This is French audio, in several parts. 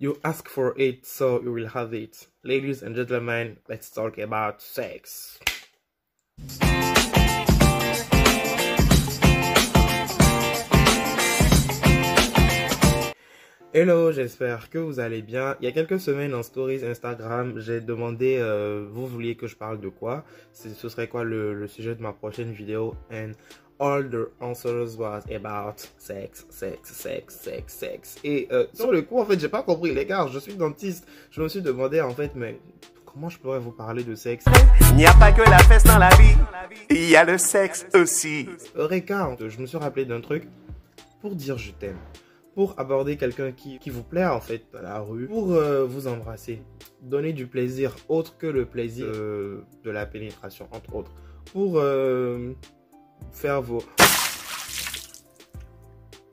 You ask for it, so you will have it. Ladies and gentlemen, let's talk about sex. Hello, j'espère que vous allez bien. Il y a quelques semaines en stories Instagram, j'ai demandé, vous vouliez que je parle de quoi? Ce serait quoi le sujet de ma prochaine vidéo? And all the answers was about sex. Et sur le coup, en fait, j'ai pas compris. Les gars, je suis dentiste. Je me suis demandé, en fait, mais comment je pourrais vous parler de sexe? Il n'y a pas que la fesse dans la vie, il y a le sexe aussi. Eureka, je me suis rappelé d'un truc pour dire je t'aime. Pour aborder quelqu'un qui vous plaît en fait dans la rue, pour vous embrasser, donner du plaisir autre que le plaisir de la pénétration, entre autres, pour faire vos...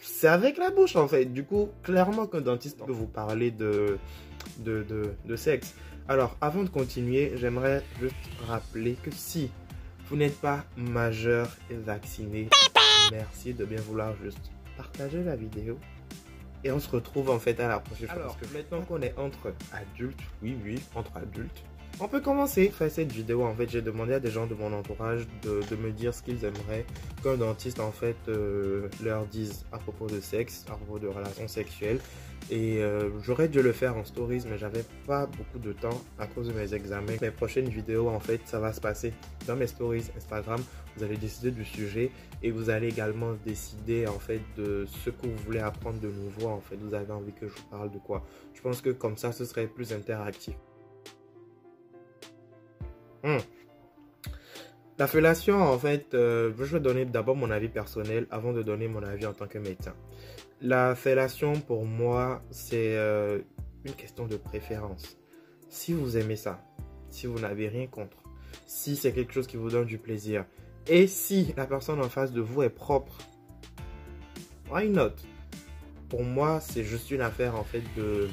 C'est avec la bouche en fait, du coup, clairement qu'un dentiste peut vous parler de sexe. Alors, avant de continuer, j'aimerais juste rappeler que si vous n'êtes pas majeur et vacciné, merci de bien vouloir juste partager la vidéo. Et on se retrouve en fait à la prochaine fois. Alors, maintenant qu'on est entre adultes, oui, entre adultes, on peut commencer à faire cette vidéo. En fait, j'ai demandé à des gens de mon entourage de me dire ce qu'ils aimeraient qu'un dentiste en fait leur dise à propos de sexe, à propos de relations sexuelles. Et j'aurais dû le faire en stories, mais j'avais pas beaucoup de temps à cause de mes examens. Mes prochaines vidéos, en fait, ça va se passer dans mes stories Instagram. Vous allez décider du sujet et vous allez également décider en fait de ce que vous voulez apprendre de nouveau. En fait, vous avez envie que je vous parle de quoi? Je pense que comme ça, ce serait plus interactif. La fellation, en fait, je vais donner d'abord mon avis personnel avant de donner mon avis en tant que médecin. La fellation, pour moi, c'est une question de préférence. Si vous aimez ça, si vous n'avez rien contre, si c'est quelque chose qui vous donne du plaisir, et si la personne en face de vous est propre, why not? Pour moi, c'est juste une affaire en fait de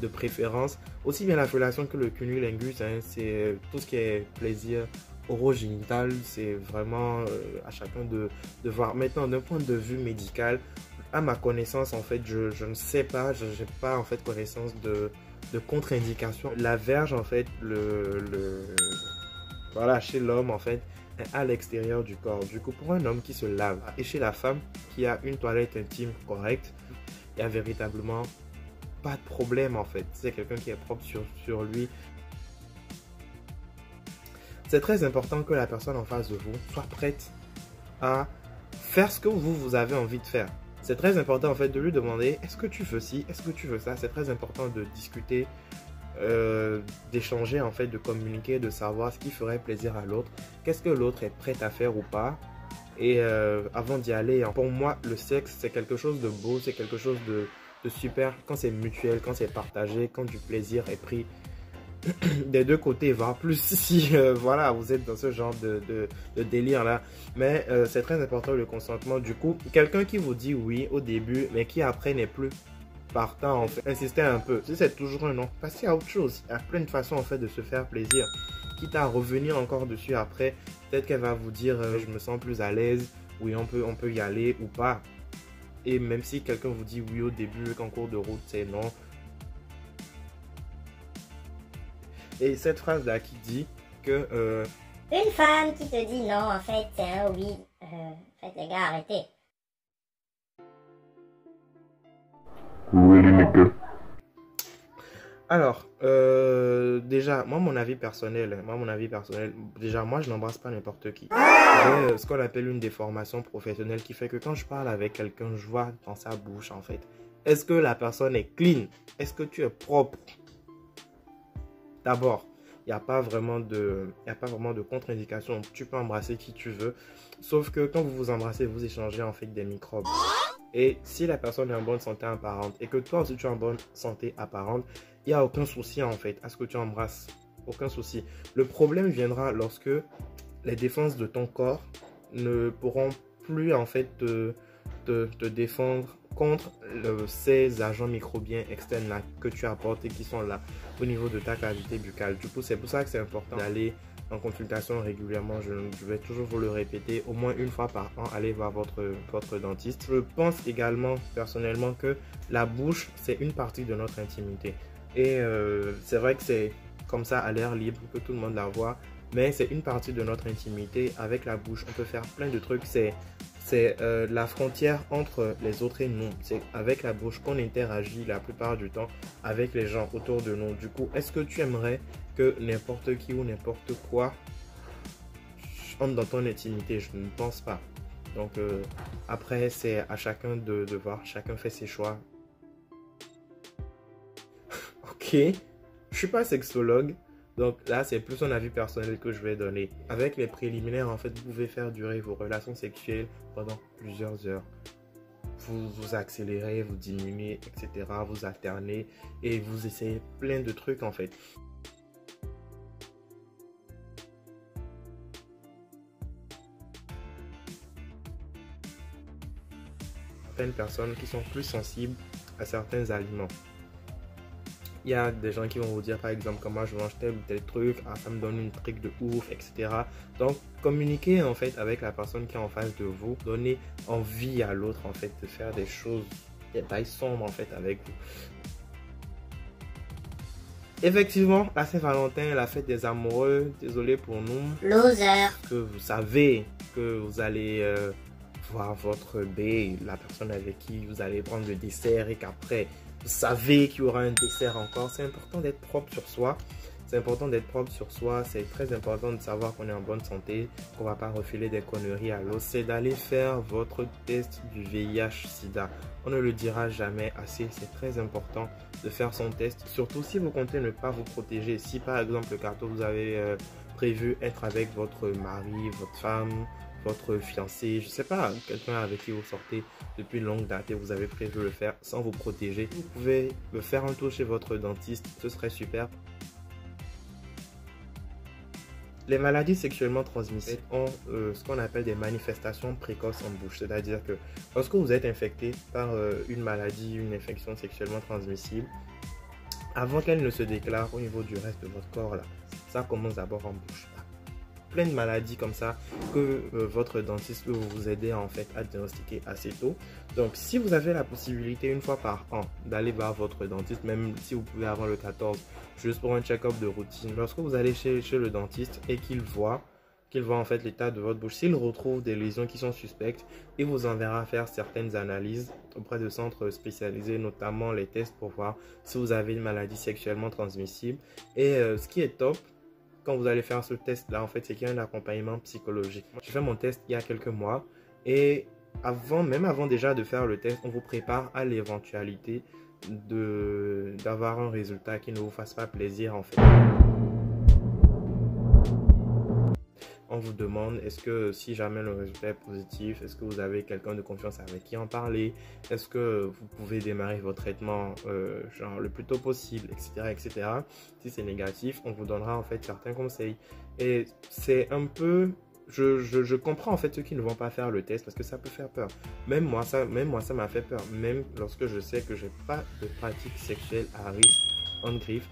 préférence. Aussi bien la fellation que le cunnilingus, hein, c'est tout ce qui est plaisir orogénital, c'est vraiment à chacun de voir. Maintenant, d'un point de vue médical, à ma connaissance, en fait, je ne sais pas, je n'ai pas en fait connaissance de contre-indication. La verge, en fait, voilà, chez l'homme, en fait, est à l'extérieur du corps. Du coup, pour un homme qui se lave, et chez la femme qui a une toilette intime correcte, il n'y a véritablement pas de problème, en fait. C'est quelqu'un qui est propre sur lui. C'est très important que la personne en face de vous soit prête à faire ce que vous avez envie de faire. C'est très important en fait de lui demander est-ce que tu veux ci, est-ce que tu veux ça. C'est très important de discuter, d'échanger en fait, de communiquer, de savoir ce qui ferait plaisir à l'autre, qu'est-ce que l'autre est prêt à faire ou pas. Et avant d'y aller, pour moi le sexe c'est quelque chose de beau, c'est quelque chose de super quand c'est mutuel, quand c'est partagé, quand du plaisir est pris des deux côtés, voire plus si voilà, vous êtes dans ce genre de délire là. Mais c'est très important le consentement. Du coup, quelqu'un qui vous dit oui au début mais qui après n'est plus partant, en fait, insistez un peu. Si c'est toujours un non, passez à autre chose. Il y a plein de façons en fait de se faire plaisir, quitte à revenir encore dessus après. Peut-être qu'elle va vous dire je me sens plus à l'aise, oui on peut y aller ou pas. Et même si quelqu'un vous dit oui au début, qu'en cours de route c'est non. Et cette phrase-là qui dit que... Une femme qui te dit non, en fait, c'est un oui. En fait, les gars, arrêtez. Alors, déjà, mon avis personnel, déjà, moi, je n'embrasse pas n'importe qui. J'ai ce qu'on appelle une déformation professionnelle qui fait que quand je parle avec quelqu'un, je vois dans sa bouche, en fait, est-ce que la personne est clean? Est-ce que tu es propre? D'abord, il n'y a pas vraiment de contre-indication. Tu peux embrasser qui tu veux. Sauf que quand vous vous embrassez, vous échangez en fait des microbes. Et si la personne est en bonne santé apparente et que toi aussi tu es en bonne santé apparente, il n'y a aucun souci en fait à ce que tu embrasses. Aucun souci. Le problème viendra lorsque les défenses de ton corps ne pourront plus en fait te défendre contre ces agents microbiens externes là que tu apportes et qui sont là au niveau de ta cavité buccale. Du coup, c'est pour ça que c'est important d'aller en consultation régulièrement, je vais toujours vous le répéter, au moins une fois par an, allez voir votre dentiste. Je pense également personnellement que la bouche, c'est une partie de notre intimité. Et c'est vrai que c'est comme ça à l'air libre que tout le monde la voit, mais c'est une partie de notre intimité. Avec la bouche, on peut faire plein de trucs. C'est la frontière entre les autres et nous. C'est avec la bouche qu'on interagit la plupart du temps avec les gens autour de nous. Du coup, est-ce que tu aimerais que n'importe qui ou n'importe quoi entre dans ton intimité? Je ne pense pas. Donc après, c'est à chacun de voir. Chacun fait ses choix. Ok, je suis pas sexologue. Donc là, c'est plus un avis personnel que je vais donner. Avec les préliminaires, en fait, vous pouvez faire durer vos relations sexuelles pendant plusieurs heures. Vous accélérez, vous diminuez, etc. Vous alternez et vous essayez plein de trucs, en fait. Certaines personnes qui sont plus sensibles à certains aliments. Il y a des gens qui vont vous dire par exemple comment je mange tel ou tel truc, ah, ça me donne une trique de ouf, etc. Donc communiquez en fait avec la personne qui est en face de vous, donnez envie à l'autre en fait de faire des choses, des bails sombres en fait avec vous. Effectivement, la Saint-Valentin, la fête des amoureux, désolé pour nous. Loser. Que vous savez que vous allez voir votre bae, la personne avec qui vous allez prendre le dessert et qu'après vous savez qu'il y aura un dessert encore. C'est important d'être propre sur soi. C'est important d'être propre sur soi. C'est très important de savoir qu'on est en bonne santé, qu'on ne va pas refiler des conneries à l'autre. C'est d'aller faire votre test du VIH/SIDA. On ne le dira jamais assez. C'est très important de faire son test. Surtout si vous comptez ne pas vous protéger. Si par exemple, Carto, vous avez prévu être avec votre mari, votre femme, votre fiancé, je sais pas, quelqu'un avec qui vous sortez depuis une longue date et vous avez prévu le faire sans vous protéger, vous pouvez faire un tour chez votre dentiste, ce serait super. Les maladies sexuellement transmissibles ont ce qu'on appelle des manifestations précoces en bouche, c'est-à-dire que lorsque vous êtes infecté par une maladie, une infection sexuellement transmissible, avant qu'elle ne se déclare au niveau du reste de votre corps, là, ça commence d'abord en bouche. Plein de maladies comme ça que votre dentiste peut vous aider en fait à diagnostiquer assez tôt. Donc si vous avez la possibilité une fois par an d'aller voir votre dentiste, même si vous pouvez avant le 14, juste pour un check-up de routine, lorsque vous allez chez le dentiste et qu'il voit en fait l'état de votre bouche, s'il retrouve des lésions qui sont suspectes, il vous enverra faire certaines analyses auprès de centres spécialisés, notamment les tests pour voir si vous avez une maladie sexuellement transmissible. Et ce qui est top, quand vous allez faire ce test-là, en fait, c'est qu'il y a un accompagnement psychologique. J'ai fait mon test il y a quelques mois et même avant déjà de faire le test, on vous prépare à l'éventualité d'avoir un résultat qui ne vous fasse pas plaisir, en fait. On vous demande, est-ce que si jamais le résultat est positif, est-ce que vous avez quelqu'un de confiance avec qui en parler? Est-ce que vous pouvez démarrer votre traitement genre le plus tôt possible, etc., etc. Si c'est négatif, on vous donnera en fait certains conseils. Et c'est un peu... Je comprends en fait ceux qui ne vont pas faire le test parce que ça peut faire peur. Même moi, ça m'a fait peur. Même lorsque je sais que je n'ai pas de pratique sexuelle à risque en griffe.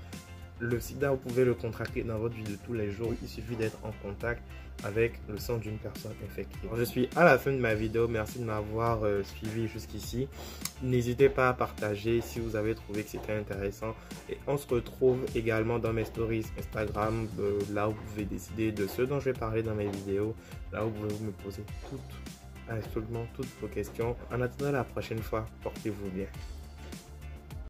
Le sida, vous pouvez le contracter dans votre vie de tous les jours. Il suffit d'être en contact avec le sang d'une personne infectée. Alors, je suis à la fin de ma vidéo. Merci de m'avoir suivi jusqu'ici. N'hésitez pas à partager si vous avez trouvé que c'était intéressant. Et on se retrouve également dans mes stories Instagram. Là où vous pouvez décider de ce dont je vais parler dans mes vidéos. Là où vous pouvez me poser absolument toutes vos questions. En attendant la prochaine fois, portez-vous bien.